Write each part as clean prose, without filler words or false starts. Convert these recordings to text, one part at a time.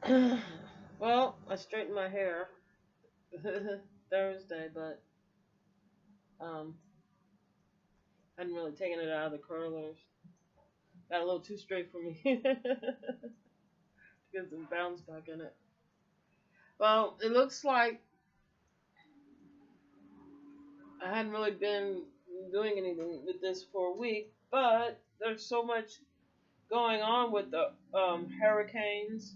Well, I straightened my hair Thursday, but um, hadn't really taken it out of the curlers. Got a little too straight for me. Get some bounce back in it. Well, it looks like I hadn't really been doing anything with this for a week, but there's so much going on with the hurricanes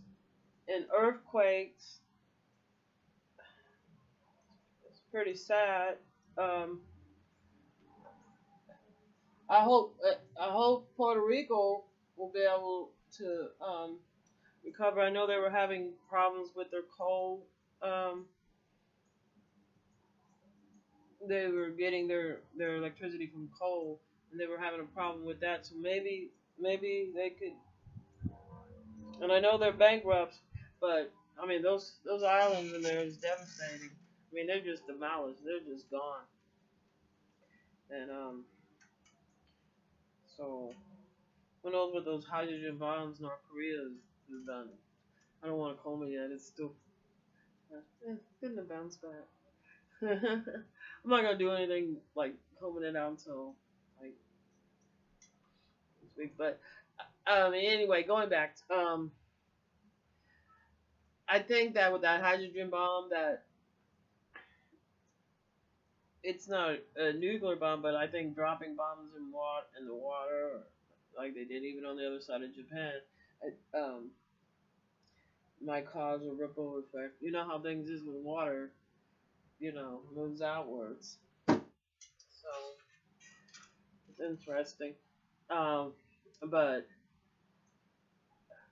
and earthquakes. It's pretty sad. Um, I hope Puerto Rico will be able to recover. I know they were having problems with their coal. Um, they were getting their electricity from coal, and they were having a problem with that. So maybe they could. And I know they're bankrupt, but I mean those islands in there is devastating. I mean they're just demolished. They're just gone. And so who knows what those hydrogen bombs North Korea has done. I don't want to call it yet. It's still getting a bounce back. I'm not gonna do anything like combing it out until like this week. But anyway, going back. I think that with that hydrogen bomb, that it's not a nuclear bomb, but I think dropping bombs in the water, like they did even on the other side of Japan, it, might cause a ripple effect. You know how things is with water, moves outwards. So it's interesting. Um, but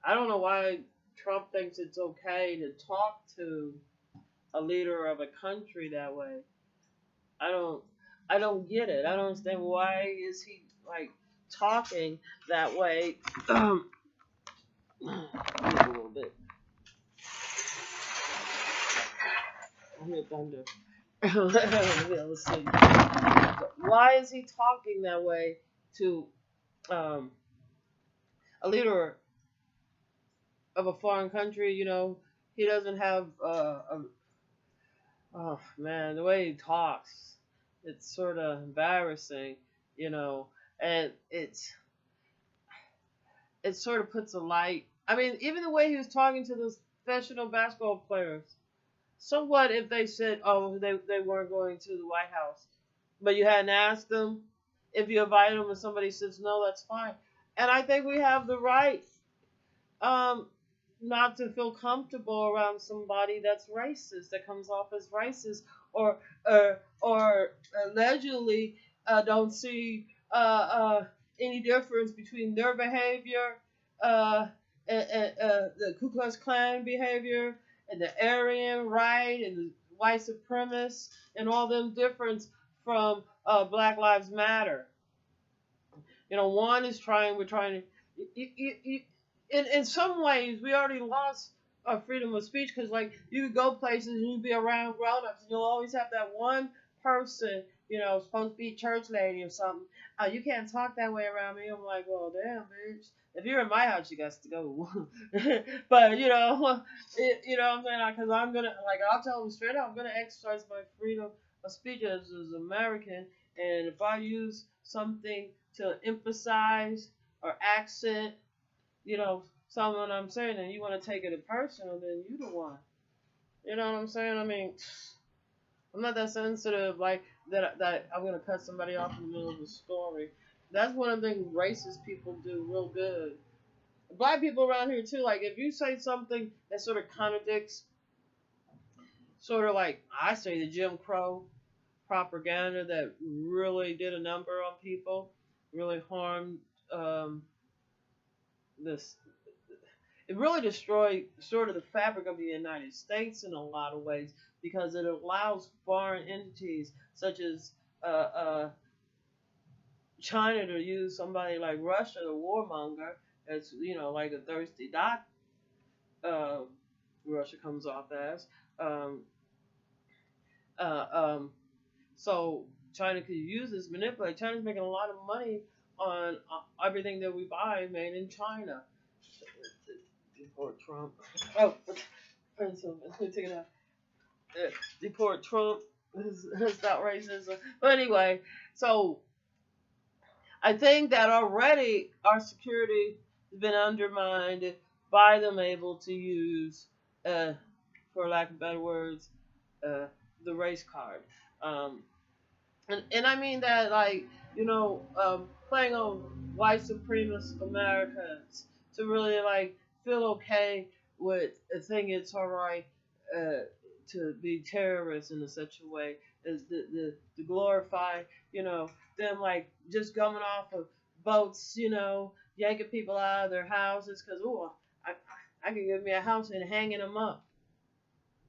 I don't know why Trump thinks it's okay to talk to a leader of a country that way. I don't I don't get it. I don't understand why is he like talking that way. Just a little bit. I hear thunder. Let's see. Why is he talking that way to um, a leader of a foreign country? He doesn't have oh man, the way he talks, it's sort of embarrassing, you know, and it sort of puts a light. I mean, even the way he was talking to those professional basketball players. So what if they said, oh, they weren't going to the White House, but you hadn't asked them? If you invited them and somebody says no, that's fine. And I think we have the right um, not to feel comfortable around somebody that's racist, that comes off as racist, or allegedly don't see any difference between their behavior, uh, the Ku Klux Klan behavior, and the Aryan right, and the white supremacists, and all them difference from Black Lives Matter. One is we're trying to, in some ways, we already lost our freedom of speech because, like, you could go places and you'd be around grown ups and you'll always have that one person, supposed to be a church lady or something. You can't talk that way around me. I'm like, well, damn, bitch. If you're in my house, you got to go. But, you know what I'm saying? Because I'm going to, like, I'll tell them straight out, I'm going to exercise my freedom of speech as an American. And if I use something to emphasize or accent, something I'm saying, and you want to take it personal, then you the one. You know what I'm saying? I mean, I'm not that sensitive like that I'm gonna cut somebody off in the middle of a story. That's one of the things racist people do real good. Black people around here too. Like if you say something that sort of contradicts, sort of like I say the Jim Crow propaganda that really did a number on people, really harmed this. It really destroyed sort of the fabric of the United States in a lot of ways because it allows foreign entities such as China to use somebody like Russia, the warmonger, as like a thirsty dot. Uh, Russia comes off as. Um, uh, um, so China could use this, manipulate. China's making a lot of money on everything that we buy made in China. deport Trump. Oh, Pennsylvania. Take it out. Deport Trump. Stop racism. But anyway, so I think that already our security has been undermined by them able to use, uh, for lack of better words, uh, the race card. Um, and I mean that, like, playing on white supremacist Americans to really, like, feel okay with thinking it's all right uh, to be terrorists in such a way as to glorify, them, like, just coming off of boats, yanking people out of their houses because, oh, I can give me a house and hanging them up,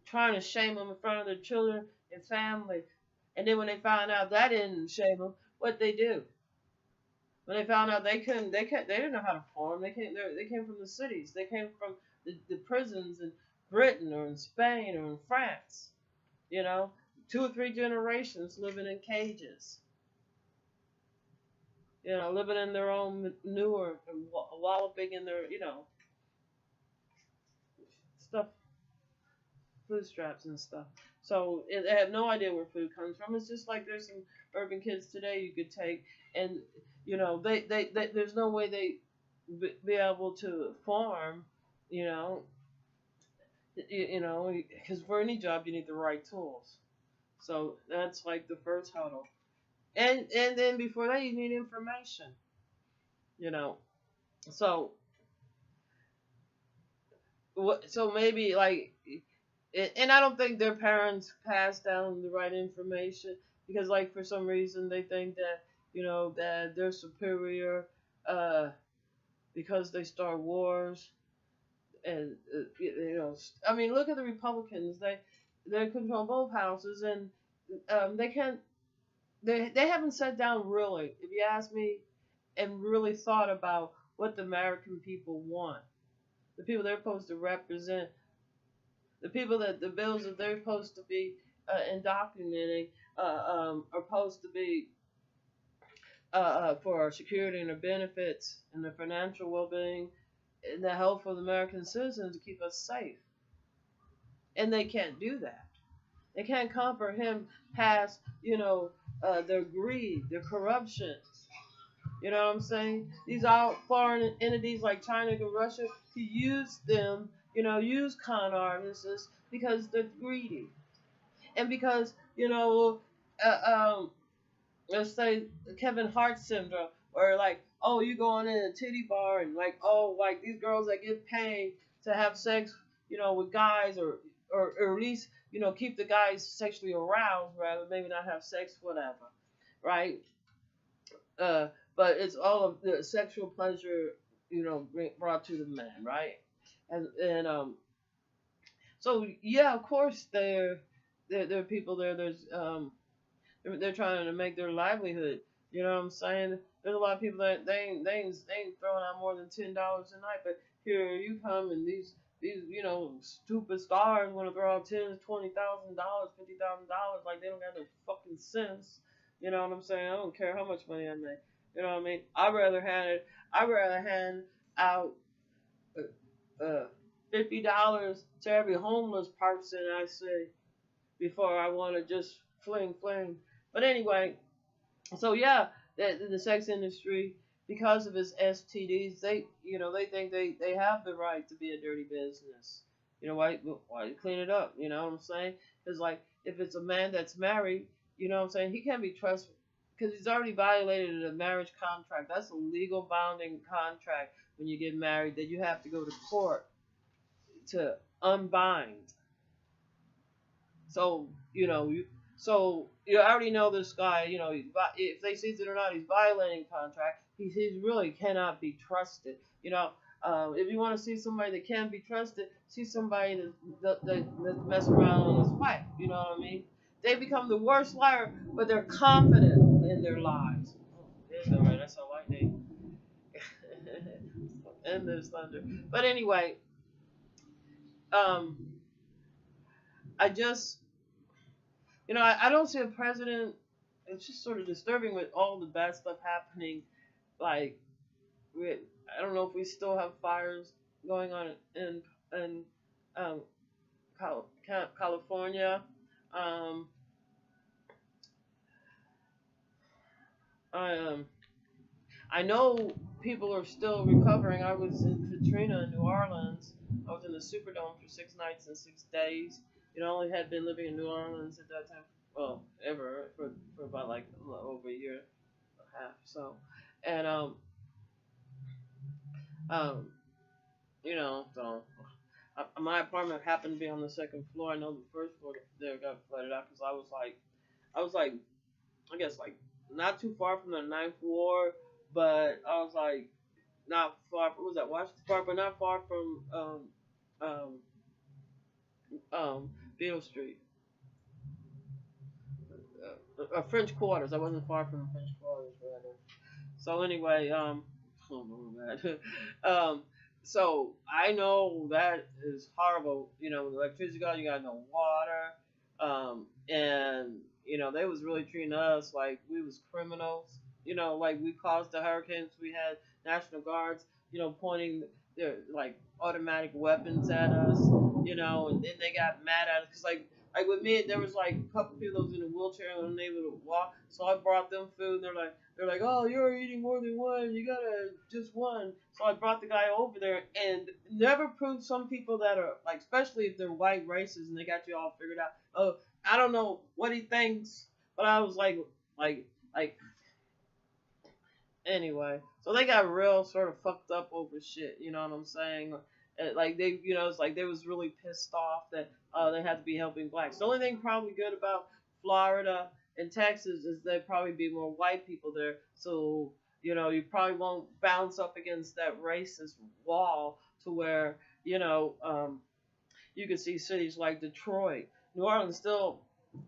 trying to shame them in front of their children and family. And then when they found out that didn't shame them, what they do? When they found out they didn't know how to farm. They came from the cities. They came from the prisons in Britain or in Spain or in France. You know, 2 or 3 generations living in cages. Living in their own manure and walloping in their, stuff, food scraps and stuff. So they have no idea where food comes from. It's just like there's some urban kids today you could take, and they there's no way they be able to farm, you know, because for any job you need the right tools. So that's like the first hurdle, and then before that you need information, you know. So so maybe like, and I don't think their parents passed down the right information because, like, for some reason they think that that they're superior uh, because they start wars, and I mean, look at the Republicans. They control both houses, and they can't. They haven't sat down really, if you ask me, and really thought about what the American people want, the people they're supposed to represent, the people that the bills that they're supposed to be indoctrinating are supposed to be for our security and our benefits and the financial well-being and the health of the American citizens to keep us safe. And they can't do that. They can't comprehend past, their greed, their corruption. You know what I'm saying? These are foreign entities like China and Russia to use them, use con artists because they're greedy. And because, let's say Kevin Hart syndrome, or like, oh, you going in a titty bar and like, oh, like these girls that get paid to have sex, with guys, or at least, keep the guys sexually aroused rather, maybe not have sex, whatever, right? But it's all of the sexual pleasure, brought to the man, right? And so yeah, of course there are people there. They're trying to make their livelihood. You know what I'm saying? There's a lot of people that they ain't throwing out more than $10 a night, but here you come and these stupid stars want to throw out $10,000, $20,000, $50,000 like they don't got no fucking sense. You know what I'm saying? I don't care how much money I make. You know what I mean? I'd rather hand out $50 to every homeless person I see before I want to just fling. But anyway, so yeah, the sex industry, because of its STDs, they think they have the right to be a dirty business. Why clean it up? You know what I'm saying? Because, like, if it's a man that's married, you know what I'm saying, he can't be trusted because he's already violated a marriage contract. That's a legal bounding contract when you get married that you have to go to court to unbind. So you already know this guy. If they sees it or not, he's violating contract. He really cannot be trusted. If you want to see somebody that can't be trusted, see somebody that mess around with his wife. You know what I mean? They become the worst liar, but they're confident in their lies. Oh, there's no right. That's how lightning. And there's thunder. But anyway, um, I just, I don't see a president. It's just sort of disturbing with all the bad stuff happening. Like, I don't know if we still have fires going on in um, California. Um, I I know people are still recovering. I was in Katrina in New Orleans. I was in the Superdome for 6 nights and 6 days. You know, I only had been living in New Orleans at that time. Well, ever for about like a little over a year and a half. So, and um, you know, so my apartment happened to be on the second floor. I know the first floor there got flooded out because I was like, I guess like not too far from the ninth floor, but I was like not far. What was that? Washington Park, but not far from um, Beale Street, French Quarters. I wasn't far from French Quarters, rather. So anyway, oh my God. um, so I know that is horrible. You know, with electricity gone, you got no water, and you know they was really treating us like we was criminals. You know, like we caused the hurricanes. We had National Guards, you know, pointing their like automatic weapons at us. You know, and then they got mad at us because like with me, there was like a couple people that was in a wheelchair and unable to walk. So I brought them food. And they're like, oh, you're eating more than one. You gotta just one. So I brought the guy over there, and never proved some people that are like, especially if they're white races and they got you all figured out. Oh, I don't know what he thinks, but I was like, like anyway. So they got real sort of fucked up over shit. You know what I'm saying? Like they, you know, it's like they was really pissed off that they had to be helping blacks. The only thing probably good about Florida and Texas is there'd probably be more white people there. So you know, you probably won't bounce up against that racist wall to where you know you can see cities like Detroit, New Orleans still,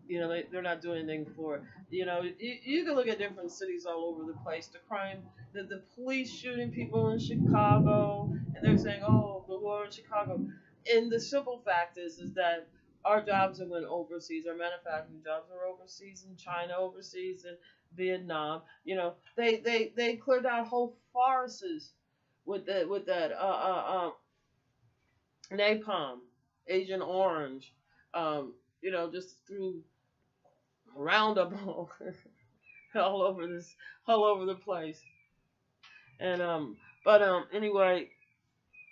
you know, they're not doing anything for, you know, you can look at different cities all over the place. The crime, the police shooting people in Chicago, and they're saying, oh, the war in Chicago. And the simple fact is that our jobs are went overseas. Our manufacturing jobs are overseas in China, overseas in Vietnam. You know, they cleared out whole forests with that napalm, Agent Orange, you know, just through Roundup all over this, all over the place. And but anyway,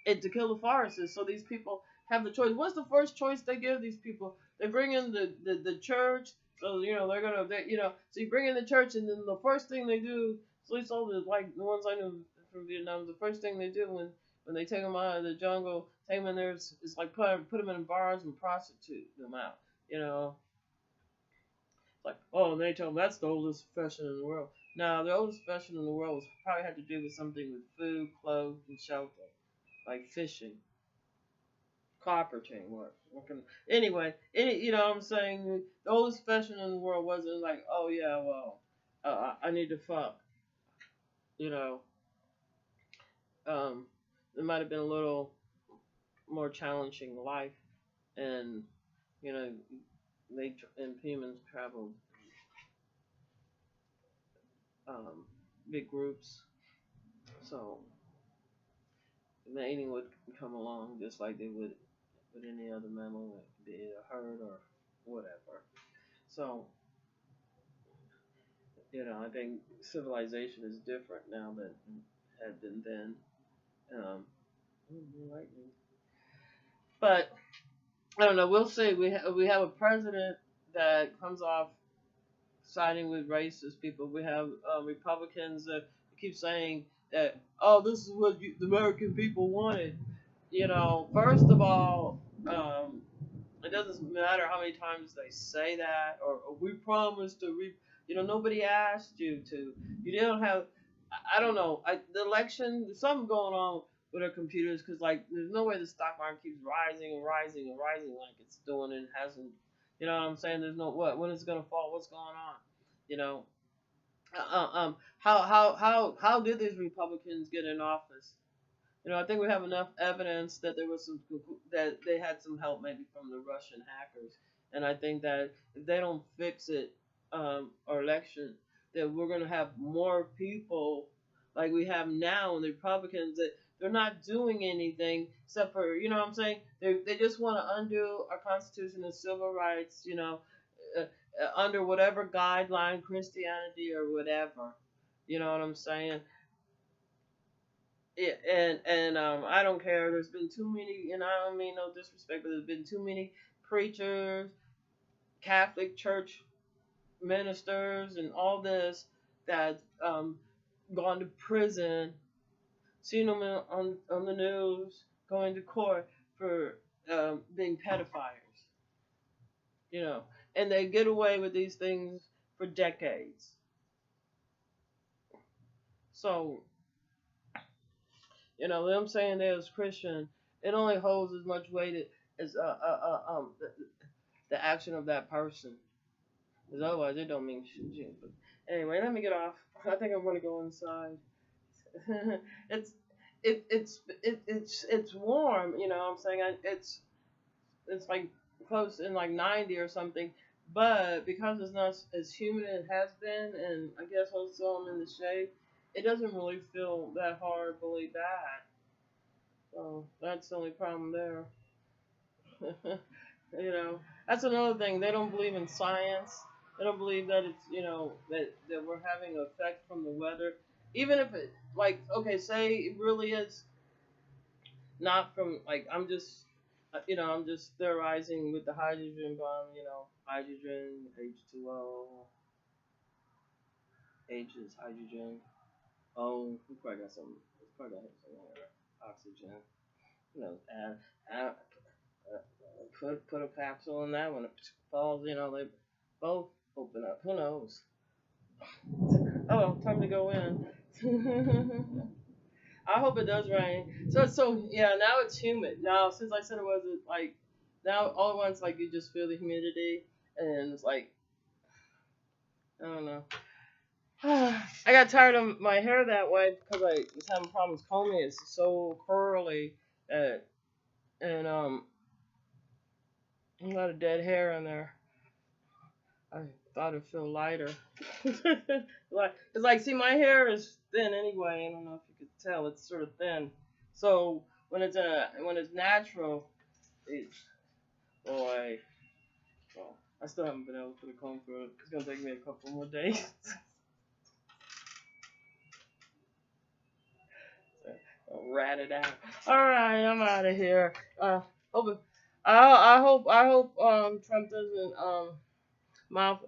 to kill the forests. So these people have the choice. What's the first choice they give these people? They bring in the church. So you know you know, so you bring in the church, and then the first thing they do, at least all the like the ones I know from Vietnam, the first thing they do when they take them out of the jungle, take them in there, is like put them in bars and prostitute them out. You know, like, oh, and they tell them that's the oldest profession in the world. Now, the oldest profession in the world was probably had to do with something with food, clothes, and shelter, like fishing, carpentering work. Anyway, you know what I'm saying? The oldest profession in the world wasn't like, oh yeah, well, I need to fuck. You know, um, it might have been a little more challenging life, and you know, and humans traveled um, big groups, so mating would come along just like they would with any other mammal, be it a herd or whatever. So, you know, I think civilization is different now than it had been then. Um, lightning. But I don't know. We'll see. We have a president that comes off siding with racist people. We have Republicans that keep saying that, oh, this is what the American people wanted. You know, first of all, it doesn't matter how many times they say that, or we promised to you know, nobody asked you to. You don't have. I don't know. The election, there's something going on with our computers because like there's no way the stock market keeps rising and rising and rising like it's doing and hasn't. You know what I'm saying? There's no what. When is it gonna fall? What's going on? You know. How did these Republicans get in office? You know, I think we have enough evidence that there was some that they had some help maybe from the Russian hackers, and I think that if they don't fix it, our election, that we're gonna have more people like we have now, and the Republicans that They're not doing anything except for, you know what I'm saying? They just want to undo our Constitution and civil rights, under whatever guideline, Christianity or whatever. You know what I'm saying? Yeah, and I don't care. There's been too many, and I don't mean no disrespect, but there's been too many preachers, Catholic Church ministers, and all this that gone to prison. Seen them on the news going to court for being pedophiles, you know, and they get away with these things for decades. So, them saying they was Christian, it only holds as much weight as the action of that person. Because otherwise, it don't mean shit. But anyway, let me get off. I think I'm gonna go inside. it's it's warm. You know what I'm saying? It's like close in like 90 or something. But because it's not as humid as it has been, and I guess also I'm in the shade, it doesn't really feel that horribly bad. So that's the only problem there. That's another thing. They don't believe in science. They don't believe that it's, that we're having an effect from the weather. Even if it, like, okay, say it really is not from, like, I'm just theorizing with the hydrogen bomb, hydrogen, H2O, H is hydrogen, O, we probably got some, it's probably got some oxygen, add, add, put a capsule in that when it falls, they both open up. Who knows? Oh, time to go in. I hope it does rain. So yeah, now it's humid. Now since I said it wasn't like, now all at once like you just feel the humidity and it's like, I don't know. I got tired of my hair that way because I was having problems combing it. It's so curly, and a lot of dead hair in there. I thought it'd feel lighter. It's like, see, my hair is thin anyway. I don't know if you could tell. It's sort of thin. So when it's natural, it's, boy. Well, I still haven't been able to put a comb through it. It's gonna take me a couple more days. I'll rat it out. All right, I'm out of here. Hope I hope Trump mouth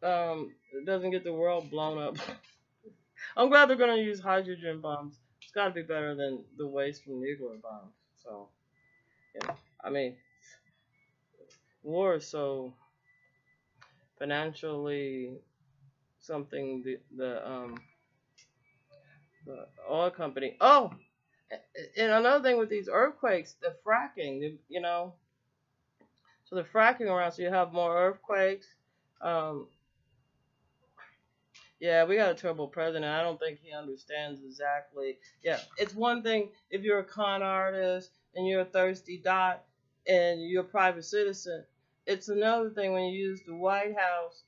doesn't get the world blown up. I'm glad they're gonna use hydrogen bombs. It's got to be better than the waste from nuclear bombs. So, yeah, I mean, war is so financially something. The oil company. Oh, and another thing with these earthquakes, the fracking. So the fracking around, so you have more earthquakes. Um, Yeah, we got a terrible president. I don't think he understands exactly. Yeah, it's one thing if you're a con artist and you're a thirsty dot and you're a private citizen. It's another thing when you use the White House,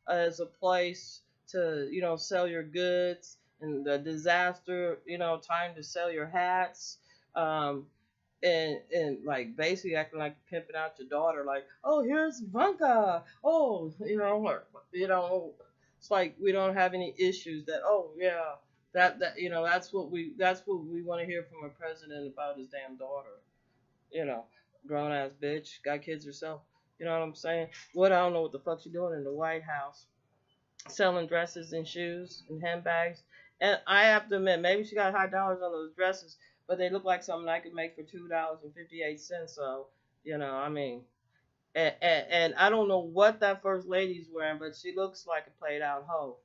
as a place to, sell your goods and the disaster, time to sell your hats. And like basically acting like you're pimping out your daughter, like, oh, here's Ivanka. Oh, it's like we don't have any issues that, oh yeah, that's what we want to hear from a president about his damn daughter. Grown ass bitch, got kids herself. You know what I'm saying? What, I don't know what the fuck she doing in the White House, selling dresses and shoes and handbags. And I have to admit, maybe she got high dollars on those dresses, but they look like something I could make for $2.58. So, I mean, and I don't know what that first lady's wearing, but she looks like a played out hoe.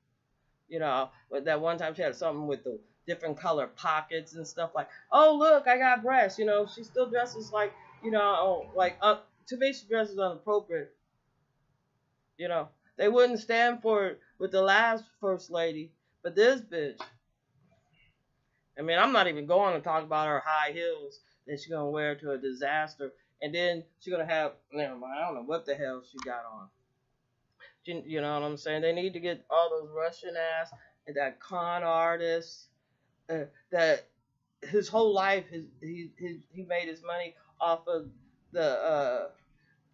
But that one time she had something with the different color pockets and stuff like, oh look, I got breasts. She still dresses like, to me she dresses inappropriate. They wouldn't stand for it with the last first lady, but this bitch. I mean, I'm not even going to talk about her high heels that she's gonna wear to a disaster, and then she's gonna have, never mind, I don't know what the hell she got on. You know what I'm saying? They need to get all those Russian ass and that con artists that his whole life, he made his money off of the uh,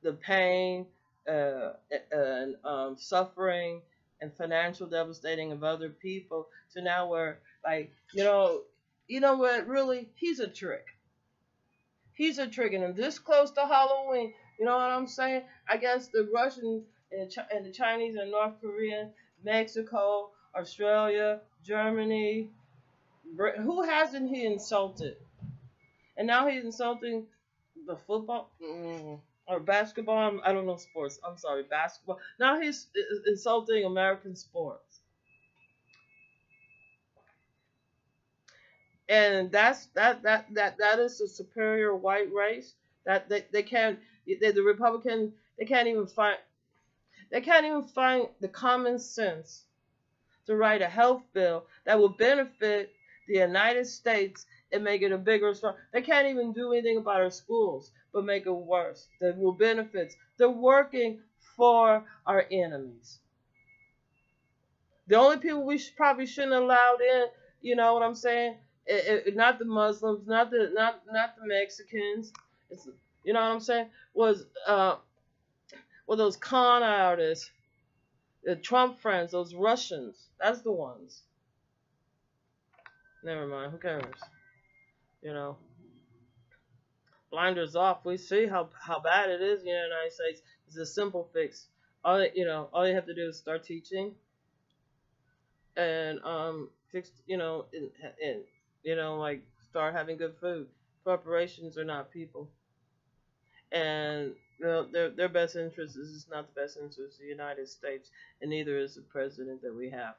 the pain and suffering and financial devastating of other people to now where like you know what really he's a trick. He's a trick, and this close to Halloween, you know what I'm saying? I guess the Russians and the Chinese and North Korean, Mexico, Australia, Germany, who hasn't he insulted? And now he's insulting the football or basketball. I don't know sports. I'm sorry, basketball. Now he's insulting American sports, and that is a superior white race that they can't. The Republican they can't even find the common sense to write a health bill that will benefit the United States and make it a bigger strong. They can't even do anything about our schools, but make it worse. That will benefit. They're working for our enemies. The only people we probably shouldn't have allowed in, you know what I'm saying? Not the Muslims, not the Mexicans. It's, you know what I'm saying? Was those con artists, the Trump friends, those Russians. That's the ones. Never mind. Who cares? You know, blinders off. We see how bad it is in the United States. It's a simple fix. All you have to do is start teaching and fix. And like start having good food. Corporations are not people, and their best interest is not the best interest of the United States, and neither is the president that we have.